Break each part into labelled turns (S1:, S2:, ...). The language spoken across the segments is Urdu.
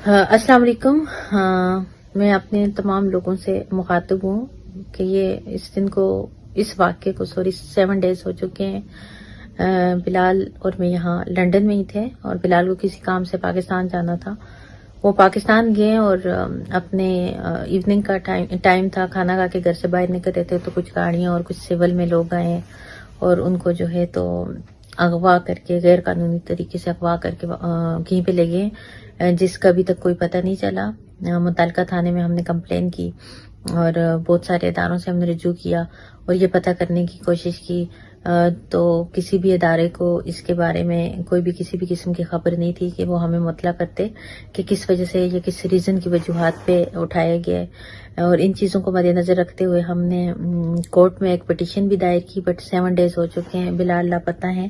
S1: السلام علیکم. میں اپنے تمام لوگوں سے مخاطب ہوں کہ یہ اس واقعے کو 7 days ہو چکے ہیں. بلال اور میں یہاں لندن میں ہی تھے اور بلال کو کسی کام سے پاکستان جانا تھا. وہ پاکستان گئے اور اپنے ایوننگ کا ٹائم تھا. کھانا کھا کے گھر سے باہر نکل رہے تھے تو کچھ گاڑیاں اور کچھ سول میں لوگ آئے اور ان کو جو ہے تو اغوا کر کے غیر قانونی طریقے سے اغوا کر کے کہیں پہ لے گئے جس کا ابھی تک کوئی پتہ نہیں چلا. متعلقہ تھانے میں ہم نے کمپلین کی اور بہت سارے اداروں سے ہم نے رجوع کیا اور یہ پتہ کرنے کی کوشش کی تو کسی بھی ادارے کو اس کے بارے میں کوئی بھی کسی بھی قسم کی خبر نہیں تھی کہ وہ ہمیں مطلع کرتے کہ کس وجہ سے یا کس ریزن کی وجوہات پہ اٹھایا گیا ہے. اور ان چیزوں کو مد نظر رکھتے ہوئے ہم نے کورٹ میں ایک پٹیشن بھی دائر کی. بٹ 7 days ہو چکے ہیں. بلال لاپتہ ہیں.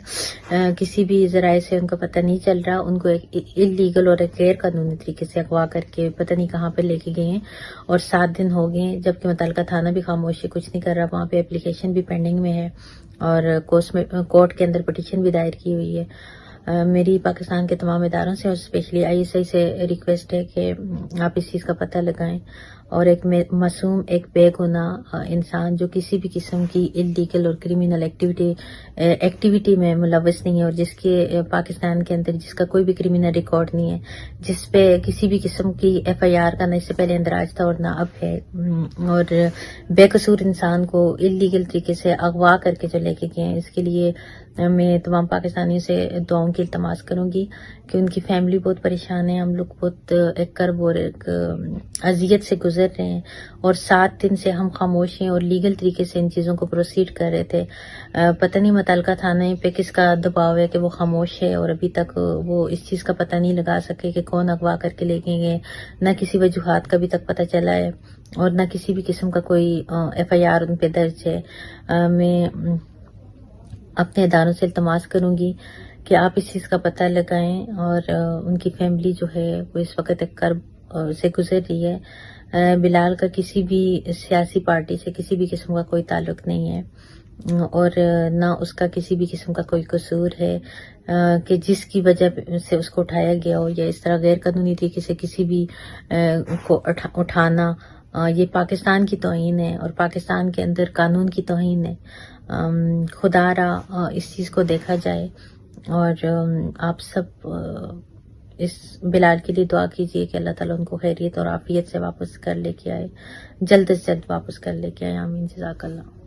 S1: کسی بھی ذرائع سے ان کا پتہ نہیں چل رہا. ان کو ایک انلیگل اور ایک غیر قانونی طریقے سے اغوا کر کے پتہ نہیں کہاں پہ لے کے گئے ہیں اور 7 دن ہو گئے جبکہ متعلقہ تھانہ بھی خاموش ہے, کچھ نہیں کر رہا. وہاں پہ اپلیکیشن بھی پینڈنگ میں ہے اور کورٹ کے اندر پٹیشن بھی دائر کی ہوئی ہے. میری پاکستان کے تمام اداروں سے اور اسپیشلی ISI سے ریکویسٹ ہے کہ آپ اس چیز کا پتہ لگائیں اور ایک معصوم ایک بے گناہ انسان جو کسی بھی قسم کی انلیگل اور کرمینل ایکٹیویٹی میں ملوث نہیں ہے اور جس کے پاکستان کے اندر جس کا کوئی بھی کرمینل ریکارڈ نہیں ہے, جس پہ کسی بھی قسم کی FIR کا نہ اس سے پہلے اندراج تھا اور نہ اب ہے, اور بے قصور انسان کو انلیگل طریقے سے اغوا کر کے جو لے کے گئے ہیں, اس کے لیے میں تمام پاکستانیوں سے دعاؤں کی التماس کروں گی کہ ان کی فیملی بہت پریشان ہے. ہم لوگ بہت ایک کرب اور ایک اذیت سے گزر رہے ہیں اور 7 دن سے ہم خاموش ہیں اور لیگل طریقے سے ان چیزوں کو پروسیڈ کر رہے تھے. پتہ نہیں متعلقہ تھانے پہ کس کا دباؤ ہے کہ وہ خاموش ہے اور ابھی تک وہ اس چیز کا پتہ نہیں لگا سکے کہ کون اغوا کر کے لے کے گئے. نہ کسی وجوہات کا ابھی تک پتہ چلا ہے اور نہ کسی بھی قسم کا کوئی FIR ان پہ درج ہے. میں اپنے اداروں سے التماس کروں گی کہ آپ اس چیز کا پتہ لگائیں اور ان کی فیملی جو ہے وہ اس وقت ایک کرب سے گزر رہی ہے. بلال کا کسی بھی سیاسی پارٹی سے کسی بھی قسم کا کوئی تعلق نہیں ہے اور نہ اس کا کسی بھی قسم کا کوئی قصور ہے کہ جس کی وجہ سے اس کو اٹھایا گیا ہو یا اس طرح غیر قانونی طریقے سے کسی بھی کو اٹھانا. یہ پاکستان کی توہین ہے اور پاکستان کے اندر قانون کی توہین ہے. خدا را اس چیز کو دیکھا جائے اور آپ سب اس بلال کے لیے دعا کیجیے کہ اللہ تعالیٰ ان کو خیریت اور عافیت سے واپس کر لے کے آئے, جلد از جلد واپس کر لے کے آئے. آمین. جزاک اللہ.